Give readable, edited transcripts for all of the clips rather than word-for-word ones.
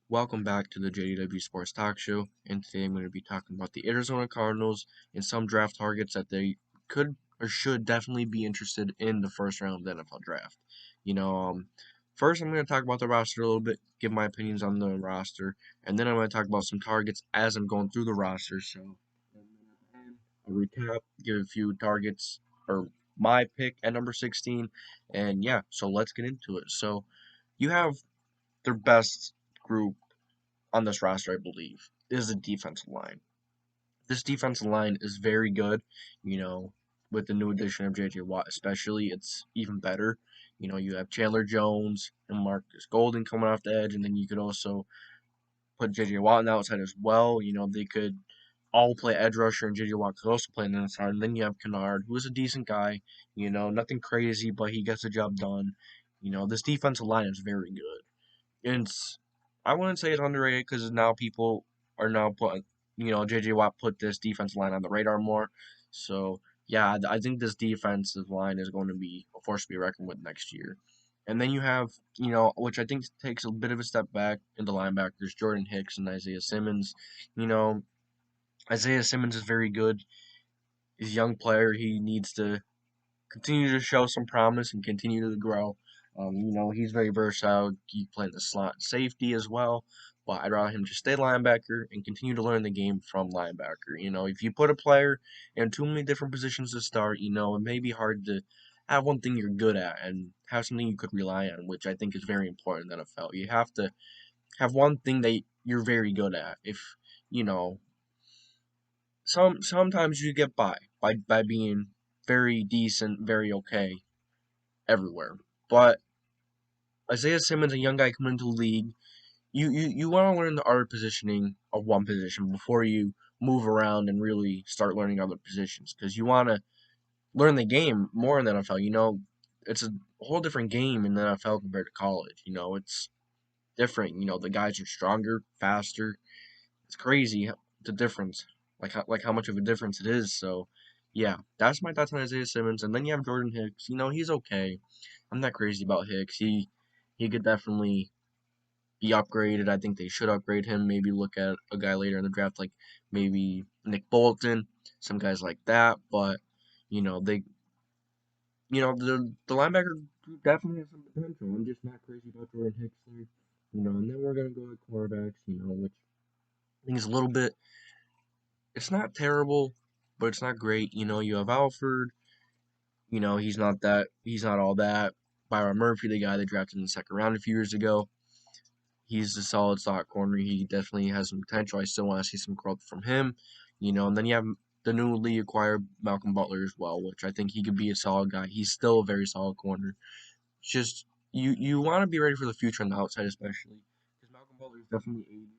Welcome back to the JDW Sports Talk Show, and today I'm going to be talking about the Arizona Cardinals and some draft targets that they could or should definitely be interested in the first round of the NFL draft. You know, um, First I'm going to talk about the roster a little bit, give my opinions on the roster, and then I'm going to talk about some targets as I'm going through the roster. So, I'll recap, give a few targets or my pick at number 16, and yeah, so let's get into it. So, you have their best group on this roster, I believe, is the defensive line. This defensive line is very good. You know, with the new addition of J.J. Watt, especially, it's even better. You have Chandler Jones and Marcus Golden coming off the edge, and then you could also put J.J. Watt on the outside as well. They could all play edge rusher, and J.J. Watt could also play on the inside. And then you have Kennard, who is a decent guy. Nothing crazy, but he gets the job done. This defensive line is very good. It's I wouldn't say it's underrated because now people are now putting J.J. Watt put this defensive line on the radar more. So yeah, I think this defensive line is going to be a force to be reckoned with next year. And then you have which I think takes a bit of a step back in the linebackers, Jordan Hicks and Isaiah Simmons. You know, Isaiah Simmons is very good. He's a young player. He needs to continue to show some promise and continue to grow. He's very versatile. He played the slot safety as well, but I'd rather him just stay linebacker and continue to learn the game from linebacker. If you put a player in too many different positions to start, it may be hard to have one thing you're good at and have something you could rely on, which I think is very important in the NFL. You have to have one thing that you're very good at. If you know, sometimes you get by being very decent, very okay everywhere. But Isaiah Simmons, a young guy coming into the league, you want to learn the art of positioning of one position before you move around and really start learning other positions because you want to learn the game more in the NFL. It's a whole different game in the NFL compared to college. It's different. The guys are stronger, faster. It's crazy the difference, like how much of a difference it is. So, yeah, that's my thoughts on Isaiah Simmons. And then you have Jordan Hicks. He's okay. I'm not crazy about Hicks. He could definitely be upgraded. I think they should upgrade him. Maybe look at a guy later in the draft, like maybe Nick Bolton, some guys like that. But they, the linebacker definitely has some potential. I'm just not crazy about Jordan Hicks there. And then we're gonna go to quarterbacks. Which I think is a little bit. It's not terrible, but it's not great. You have Alford. He's not all that. Byron Murphy, the guy they drafted in the second round a few years ago, he's a solid slot corner. He definitely has some potential. I still want to see some growth from him. And then you have the newly acquired Malcolm Butler as well, which I think he could be a solid guy. He's still a very solid corner. It's just you want to be ready for the future on the outside, especially because Malcolm Butler is definitely aging,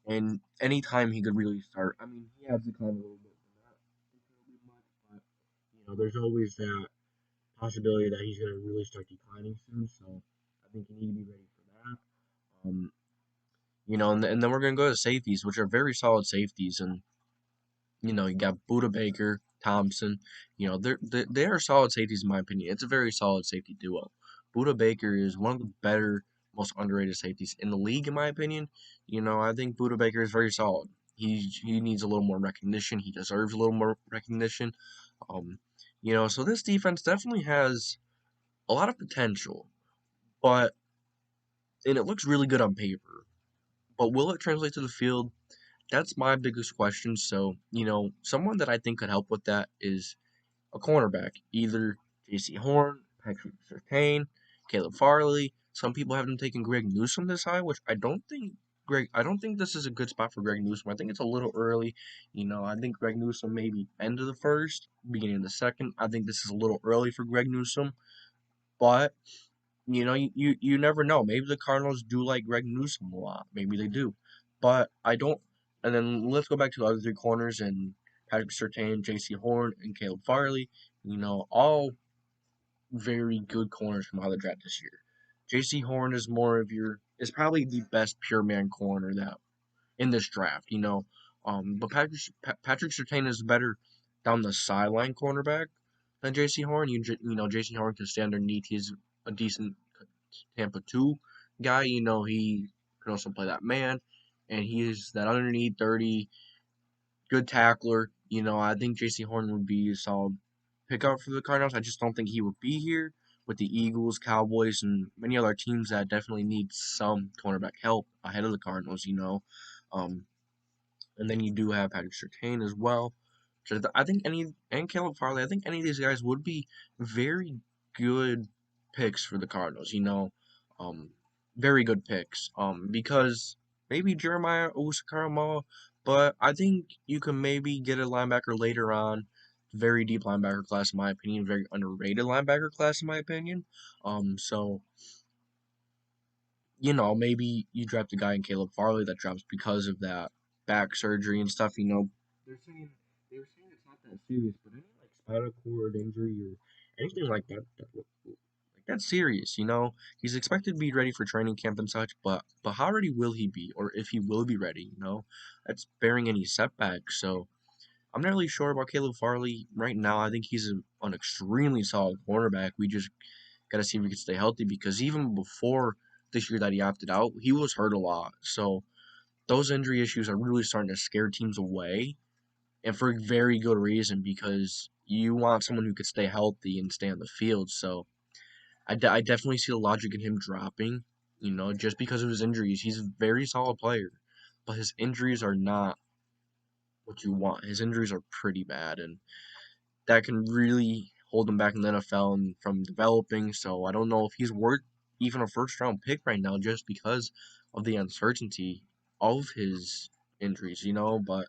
and anytime he could really start. I mean, he has declined a little bit from that. Incredibly much, but there's always that possibility that he's going to really start declining soon. So I think you need to be ready for that. And then we're gonna go to safeties, which are very solid safeties, and you got Buda Baker, Thompson. They are solid safeties in my opinion. It's a very solid safety duo. Buda Baker is one of the better, most underrated safeties in the league, in my opinion. I think Buda Baker is very solid. He needs a little more recognition. He deserves a little more recognition. Um, so this defense definitely has a lot of potential, but and it looks really good on paper. But will it translate to the field? That's my biggest question. So, someone that I think could help with that is a cornerback, either Jaycee Horn, Patrick Surtain, Caleb Farley. Some people have them taking Greg Newsome this high, which I don't think I don't think this is a good spot for Greg Newsome. I think it's a little early. I think Greg Newsome maybe end of the first, beginning of the second. I think this is a little early for Greg Newsome, but you never know. Maybe the Cardinals do like Greg Newsome a lot. Maybe they do. But I don't. And then let's go back to the other three corners and Patrick Surtain, Jaycee Horn, and Caleb Farley. All very good corners from how they draft this year. Jaycee Horn is probably the best pure man corner that in this draft. But Patrick Surtain is better down the sideline cornerback than Jaycee Horn. Jaycee Horn can stand underneath. He's a decent Tampa 2. guy. He can also play that man, and he is that underneath 30 good tackler. I think Jaycee Horn would be a solid pickup for the Cardinals. I just don't think he would be here with the Eagles, Cowboys, and many other teams that definitely need some cornerback help ahead of the Cardinals. Um, and then you do have Patrick Surtain as well. So I think and Caleb Farley, I think any of these guys would be very good picks for the Cardinals. Um, very good picks. Because maybe Jeremiah Owusu-Koramoah, but I think you can maybe get a linebacker later on. Very deep linebacker class, in my opinion. Very underrated linebacker class, in my opinion. So maybe you draft a guy in Caleb Farley that drops because of that back surgery and stuff. They're saying they were saying it's not that serious, but any like spinal cord injury or anything like that, like that's serious. He's expected to be ready for training camp and such, but how ready will he be, or if he will be ready? That's bearing any setbacks. So I'm not really sure about Caleb Farley right now. I think he's an extremely solid cornerback. We just got to see if he can stay healthy because even before this year that he opted out, he was hurt a lot. So those injury issues are really starting to scare teams away, and for a very good reason because you want someone who could stay healthy and stay on the field. So I definitely see the logic in him dropping, just because of his injuries. He's a very solid player, but his injuries are not what you want. His injuries are pretty bad, and that can really hold him back in the NFL and from developing. So I don't know if he's worth even a first round pick right now just because of the uncertainty of his injuries. But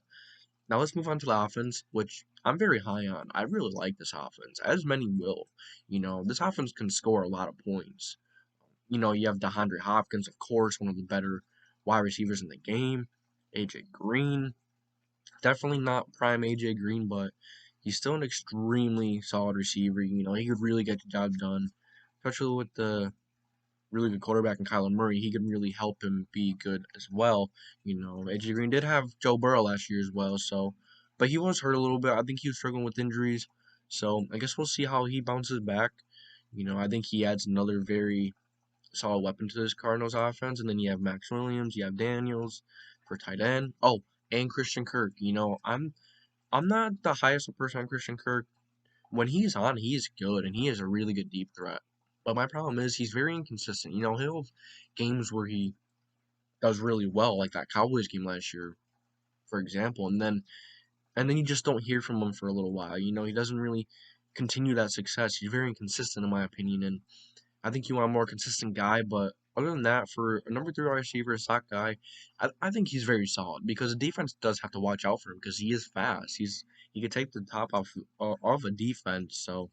now let's move on to the offense, which I'm very high on. I really like this offense, as many will. This offense can score a lot of points. You have DeAndre Hopkins, of course, one of the better wide receivers in the game. AJ Green, definitely not prime AJ Green, but he's still an extremely solid receiver. He could really get the job done, especially with the really good quarterback in Kylo Murray. He could really help him be good as well. AJ Green did have Joe Burrow last year as well, so but he was hurt a little bit. I think he was struggling with injuries, so I guess we'll see how he bounces back. I think he adds another very solid weapon to this Cardinals offense, and then you have Max Williams, you have Daniels for tight end. Oh, and Christian Kirk. I'm not the highest of person on Christian Kirk. When he's on, he's good, and he is a really good deep threat. But my problem is he's very inconsistent. He'll have games where he does really well, like that Cowboys game last year, for example, and then you just don't hear from him for a little while. He doesn't really continue that success. He's very inconsistent, in my opinion, and I think you want a more consistent guy. But other than that, for a number 3 wide receiver, a slot guy, I think he's very solid because the defense does have to watch out for him because he is fast. He could take the top off a defense. So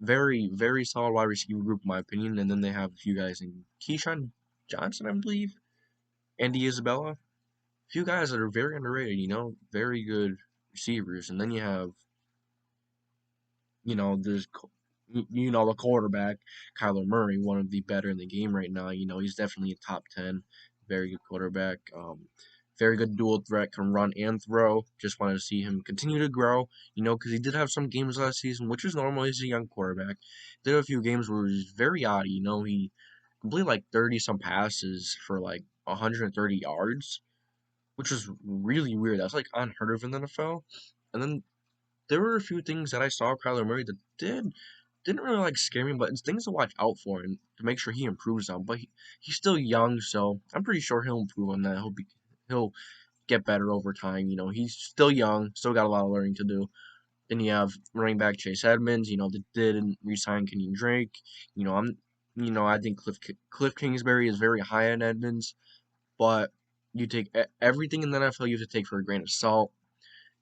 very very solid wide receiver group in my opinion. And then they have a few guys in Keyshawn Johnson, I believe, Andy Isabella, a few guys that are very underrated. Very good receivers. And then you have this the quarterback, Kylo Murray, one of the better in the game right now. He's definitely a top 10, very good quarterback. Very good dual threat, can run and throw. Just wanted to see him continue to grow, because he did have some games last season, which is normal. He's a young quarterback. Did have a few games where he was very odd. He completed like 30 some passes for like 130 yards, which was really weird. That's like unheard of in the NFL. And then there were a few things that I saw Kyler Murray that didn't really like scare me, but it's things to watch out for and to make sure he improves on. But he's still young, so I'm pretty sure he'll improve on that. He'll get better over time. He's still young, still got a lot of learning to do. Then you have running back Chase Edmonds. They didn't re-sign Kenyon Drake. I think Cliff Kingsbury is very high on Edmonds, but you take everything in the NFL you have to take for a grain of salt.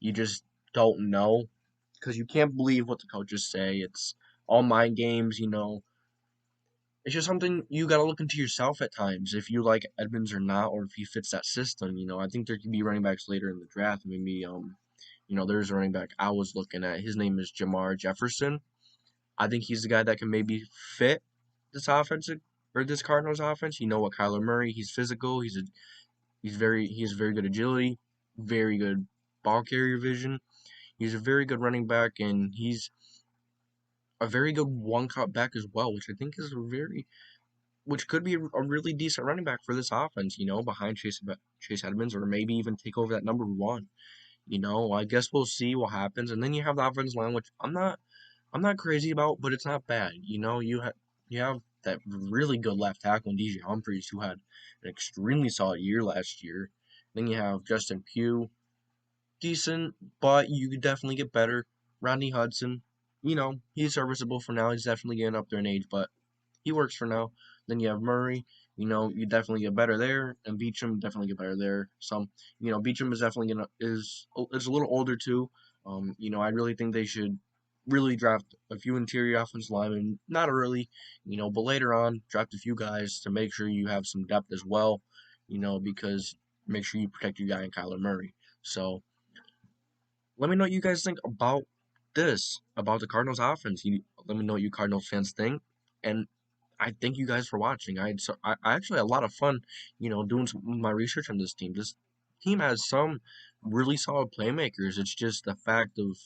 You just don't know because you can't believe what the coaches say. It's all mind games. It's just something you got to look into yourself at times if you like Edmonds or not, or if he fits that system. I think there could be running backs later in the draft. Maybe there's a running back I was looking at. His name is Jamar Jefferson. I think he's the guy that can maybe fit this offensive or this Cardinals offense. What Kyler Murray? He's physical. He has very good agility, very good ball carrier vision. He's a very good running back, and he's a very good one cut back as well, which I think is a very which could be a really decent running back for this offense, behind Chase Edmonds, or maybe even take over that number one. I guess we'll see what happens. And then you have the offensive line, which I'm not crazy about, but it's not bad. You have that really good left tackle in DJ Humphries, who had an extremely solid year last year. Then you have Justin Pugh, decent, but you could definitely get better. Rodney Hudson, he's serviceable for now. He's definitely getting up there in age, but he works for now. Then you have Murray. You definitely get better there, and Beecham definitely get better there. Beecham is definitely is a little older too. I really think they should really draft a few interior offensive linemen, not early, but later on draft a few guys to make sure you have some depth as well. Because make sure you protect your guy in Kyler Murray. So let me know what you guys think about the Cardinals offense. Let me know what you Cardinals fans think. And I thank you guys for watching. I actually had a lot of fun, doing my research on this team. This team has some really solid playmakers. It's just the fact of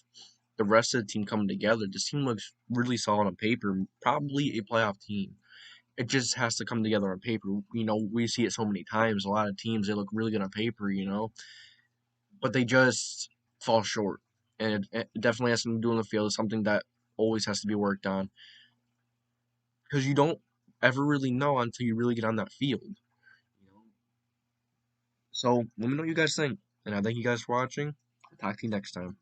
the rest of the team coming together. This team looks really solid on paper, probably a playoff team. It just has to come together on paper. We see it so many times. A lot of teams, they look really good on paper, but they just fall short. And it definitely has something to do on the field. It's something that always has to be worked on, because you don't ever really know until you really get on that field. So let me know what you guys think. And I thank you guys for watching. I'll talk to you next time.